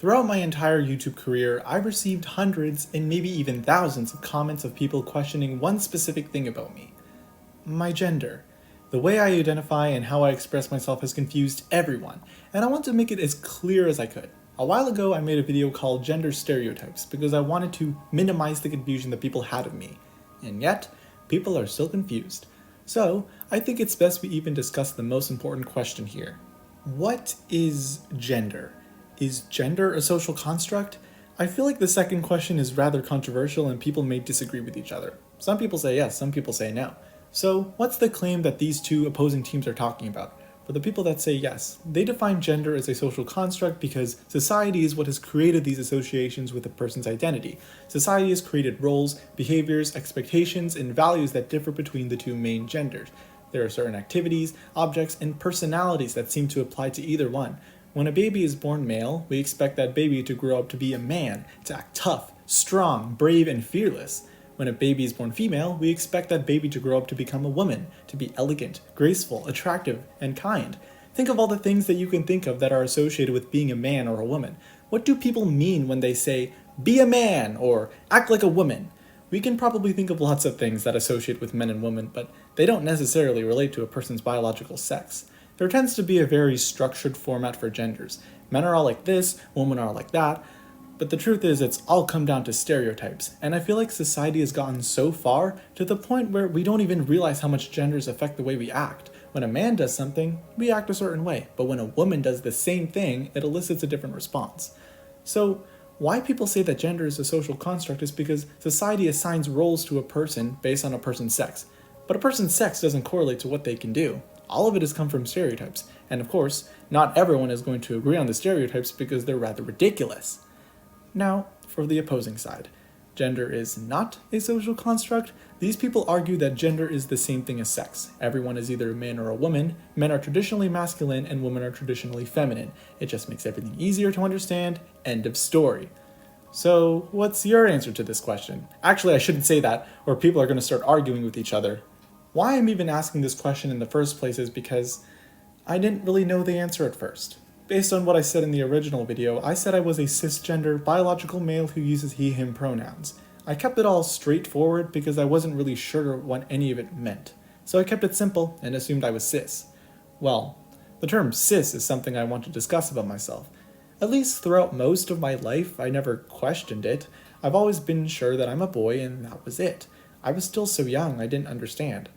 Throughout my entire YouTube career, I've received hundreds and maybe even thousands of comments of people questioning one specific thing about me: my gender. The way I identify and how I express myself has confused everyone, and I want to make it as clear as I could. A while ago, I made a video called Gender Stereotypes because I wanted to minimize the confusion that people had of me. And yet, people are still confused. So, I think it's best we even discuss the most important question here. What is gender? Is gender a social construct? I feel like the second question is rather controversial and people may disagree with each other. Some people say yes, some people say no. So, what's the claim that these two opposing teams are talking about? For the people that say yes, they define gender as a social construct because society is what has created these associations with a person's identity. Society has created roles, behaviors, expectations, and values that differ between the two main genders. There are certain activities, objects, and personalities that seem to apply to either one. When a baby is born male, we expect that baby to grow up to be a man, to act tough, strong, brave, and fearless. When a baby is born female, we expect that baby to grow up to become a woman, to be elegant, graceful, attractive, and kind. Think of all the things that you can think of that are associated with being a man or a woman. What do people mean when they say, be a man, or act like a woman? We can probably think of lots of things that associate with men and women, but they don't necessarily relate to a person's biological sex. There tends to be a very structured format for genders. Men are all like this, women are like that. But the truth is, it's all come down to stereotypes, and I feel like society has gotten so far to the point where we don't even realize how much genders affect the way we act. When a man does something, we act a certain way, but when a woman does the same thing, it elicits a different response. So, why people say that gender is a social construct is because society assigns roles to a person based on a person's sex. But a person's sex doesn't correlate to what they can do. All of it has come from stereotypes, and of course, not everyone is going to agree on the stereotypes because they're rather ridiculous. Now, for the opposing side. Gender is not a social construct. These people argue that gender is the same thing as sex. Everyone is either a man or a woman. Men are traditionally masculine and women are traditionally feminine. It just makes everything easier to understand. End of story. So, what's your answer to this question? Actually, I shouldn't say that, or people are going to start arguing with each other. Why I'm even asking this question in the first place is because I didn't really know the answer at first. Based on what I said in the original video, I said I was a cisgender biological male who uses he/him pronouns. I kept it all straightforward because I wasn't really sure what any of it meant. So I kept it simple and assumed I was cis. Well, the term cis is something I want to discuss about myself. At least throughout most of my life, I never questioned it. I've always been sure that I'm a boy and that was it. I was still so young I didn't understand.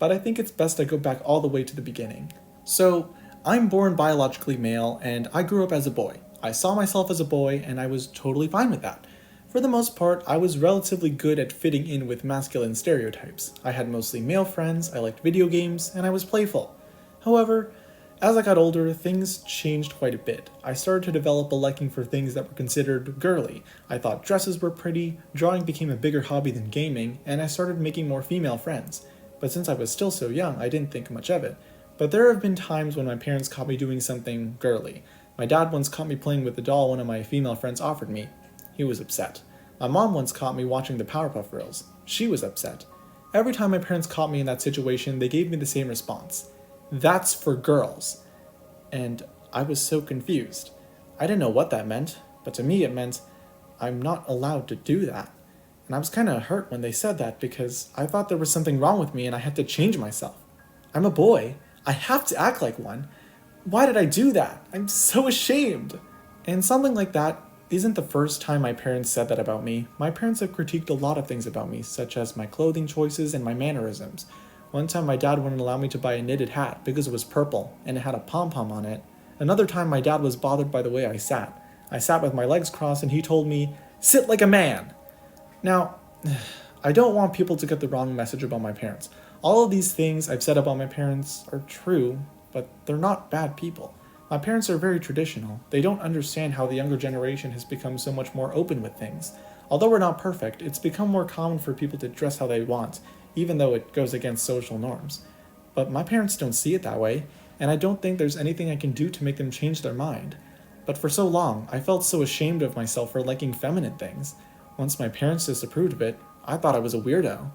But I think it's best I go back all the way to the beginning. So, I'm born biologically male, and I grew up as a boy. I saw myself as a boy, and I was totally fine with that. For the most part, I was relatively good at fitting in with masculine stereotypes. I had mostly male friends, I liked video games, and I was playful. However, as I got older, things changed quite a bit. I started to develop a liking for things that were considered girly. I thought dresses were pretty, drawing became a bigger hobby than gaming, and I started making more female friends. But since I was still so young, I didn't think much of it. But there have been times when my parents caught me doing something girly. My dad once caught me playing with the doll one of my female friends offered me. He was upset. My mom once caught me watching the Powerpuff Girls. She was upset. Every time my parents caught me in that situation, they gave me the same response. That's for girls. And I was so confused. I didn't know what that meant, but to me it meant I'm not allowed to do that. And I was kind of hurt when they said that because I thought there was something wrong with me and I had to change myself. I'm a boy. I have to act like one. Why did I do that? I'm so ashamed. And something like that isn't the first time my parents said that about me. My parents have critiqued a lot of things about me, such as my clothing choices and my mannerisms. One time my dad wouldn't allow me to buy a knitted hat because it was purple and it had a pom-pom on it. Another time my dad was bothered by the way I sat. I sat with my legs crossed and he told me, "Sit like a man." Now, I don't want people to get the wrong message about my parents. All of these things I've said about my parents are true, but they're not bad people. My parents are very traditional. They don't understand how the younger generation has become so much more open with things. Although we're not perfect, it's become more common for people to dress how they want, even though it goes against social norms. But my parents don't see it that way, and I don't think there's anything I can do to make them change their mind. But for so long, I felt so ashamed of myself for liking feminine things. Once my parents disapproved of it, I thought I was a weirdo.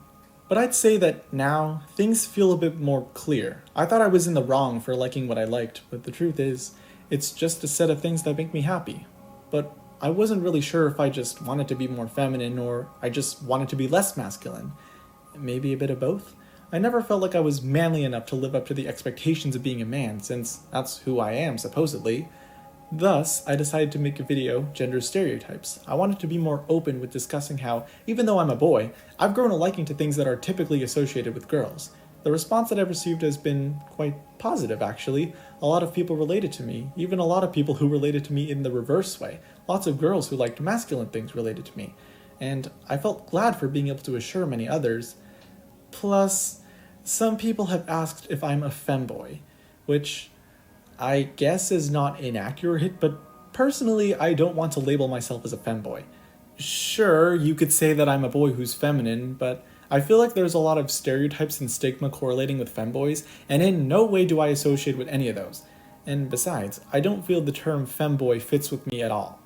But I'd say that now, things feel a bit more clear. I thought I was in the wrong for liking what I liked, but the truth is, it's just a set of things that make me happy. but I wasn't really sure if I just wanted to be more feminine or I just wanted to be less masculine. Maybe a bit of both. I never felt like I was manly enough to live up to the expectations of being a man, since that's who I am, supposedly. Thus, I decided to make a video, Gender Stereotypes. I wanted to be more open with discussing how, even though I'm a boy, I've grown a liking to things that are typically associated with girls. The response that I've received has been quite positive, actually. A lot of people related to me, even a lot of people who related to me in the reverse way. Lots of girls who liked masculine things related to me. And I felt glad for being able to assure many others. Plus, some people have asked if I'm a femboy, which I guess is not inaccurate, but personally I don't want to label myself as a femboy. Sure, you could say that I'm a boy who's feminine, but I feel like there's a lot of stereotypes and stigma correlating with femboys, and in no way do I associate with any of those. And besides, I don't feel the term femboy fits with me at all.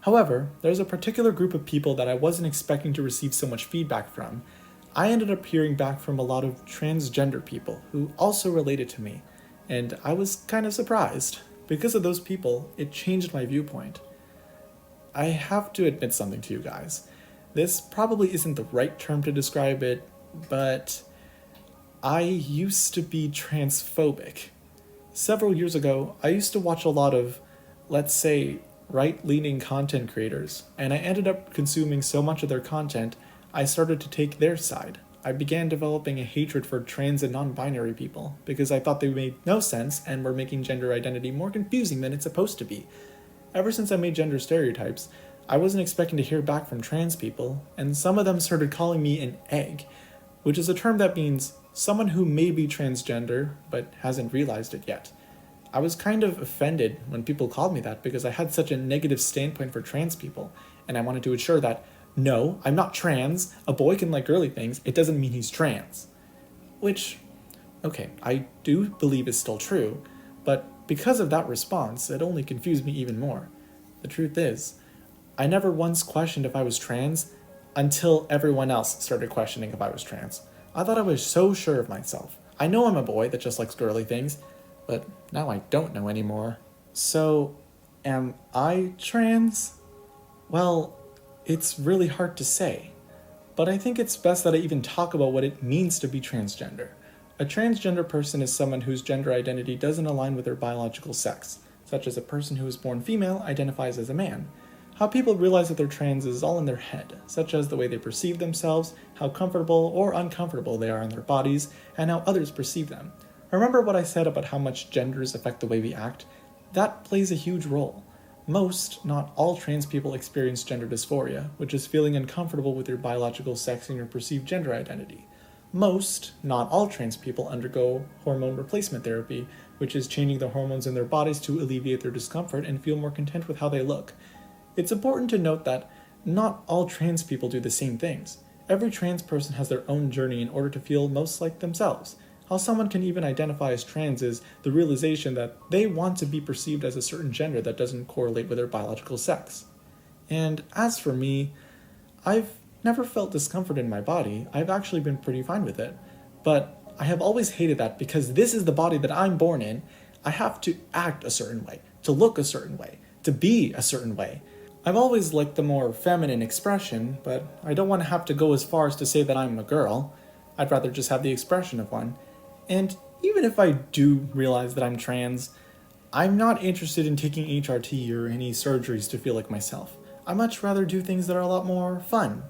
However, there's a particular group of people that I wasn't expecting to receive so much feedback from. I ended up hearing back from a lot of transgender people who also related to me, and I was kind of surprised. Because of those people, it changed my viewpoint. I have to admit something to you guys. This probably isn't the right term to describe it, but I used to be transphobic. Several years ago, I used to watch a lot of, let's say, right-leaning content creators, and I ended up consuming so much of their content, I started to take their side. I began developing a hatred for trans and non-binary people because I thought they made no sense and were making gender identity more confusing than it's supposed to be. Ever since I made Gender Stereotypes, I wasn't expecting to hear back from trans people, and some of them started calling me an egg, which is a term that means someone who may be transgender but hasn't realized it yet. I was kind of offended when people called me that because I had such a negative standpoint for trans people, and I wanted to assure that no, I'm not trans. A boy can like girly things. It doesn't mean he's trans. Which, okay, I do believe is still true, but because of that response, it only confused me even more. The truth is, I never once questioned if I was trans until everyone else started questioning if I was trans. I thought I was so sure of myself. I know I'm a boy that just likes girly things, but now I don't know anymore. So, am I trans? Well, it's really hard to say, but I think it's best that I even talk about what it means to be transgender. A transgender person is someone whose gender identity doesn't align with their biological sex, such as a person who is born female identifies as a man. How people realize that they're trans is all in their head, such as the way they perceive themselves, how comfortable or uncomfortable they are in their bodies, and how others perceive them. Remember what I said about how much genders affect the way we act? That plays a huge role. Most, not all trans people experience gender dysphoria, which is feeling uncomfortable with your biological sex and your perceived gender identity. Most, not all trans people undergo hormone replacement therapy, which is changing the hormones in their bodies to alleviate their discomfort and feel more content with how they look. It's important to note that not all trans people do the same things. Every trans person has their own journey in order to feel most like themselves. How someone can even identify as trans is the realization that they want to be perceived as a certain gender that doesn't correlate with their biological sex. And as for me, I've never felt discomfort in my body. I've actually been pretty fine with it. But I have always hated that because this is the body that I'm born in. I have to act a certain way, to look a certain way, to be a certain way. I've always liked the more feminine expression, but I don't want to have to go as far as to say that I'm a girl. I'd rather just have the expression of one. And even if I do realize that I'm trans, I'm not interested in taking HRT or any surgeries to feel like myself. I'd much rather do things that are a lot more fun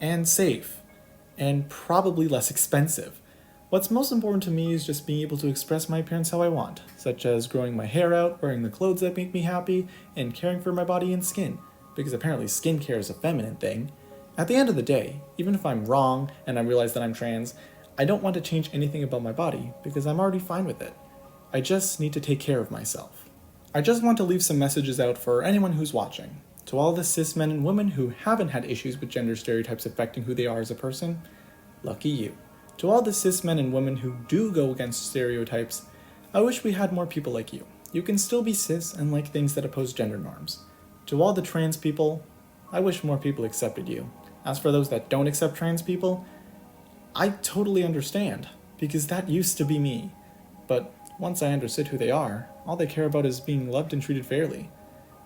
and safe and probably less expensive. What's most important to me is just being able to express my appearance how I want, such as growing my hair out, wearing the clothes that make me happy, and caring for my body and skin, because apparently skincare is a feminine thing. At the end of the day, even if I'm wrong and I realize that I'm trans, I don't want to change anything about my body because I'm already fine with it. I just need to take care of myself. I just want to leave some messages out for anyone who's watching. To all the cis men and women who haven't had issues with gender stereotypes affecting who they are as a person, lucky you. To all the cis men and women who do go against stereotypes, I wish we had more people like you. You can still be cis and like things that oppose gender norms. To all the trans people, I wish more people accepted you. As for those that don't accept trans people, I totally understand, because that used to be me. But once I understood who they are, all they care about is being loved and treated fairly.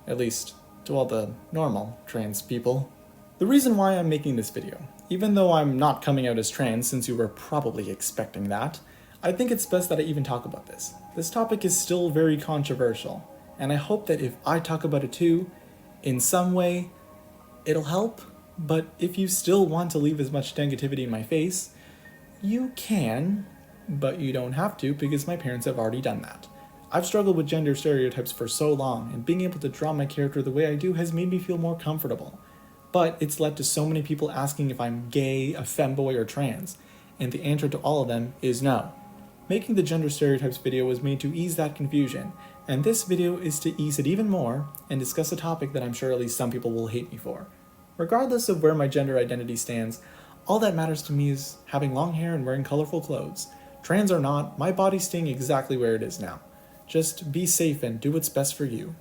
At least, to all the normal trans people. The reason why I'm making this video, even though I'm not coming out as trans since you were probably expecting that, I think it's best that I even talk about this. This topic is still very controversial, and I hope that if I talk about it too, in some way, it'll help. But if you still want to leave as much negativity in my face, you can, but you don't have to because my parents have already done that. I've struggled with gender stereotypes for so long, and being able to draw my character the way I do has made me feel more comfortable. But it's led to so many people asking if I'm gay, a femboy, or trans, and the answer to all of them is no. Making the gender stereotypes video was made to ease that confusion, and this video is to ease it even more and discuss a topic that I'm sure at least some people will hate me for. Regardless of where my gender identity stands, all that matters to me is having long hair and wearing colorful clothes. Trans or not, my body's staying exactly where it is now. Just be safe and do what's best for you.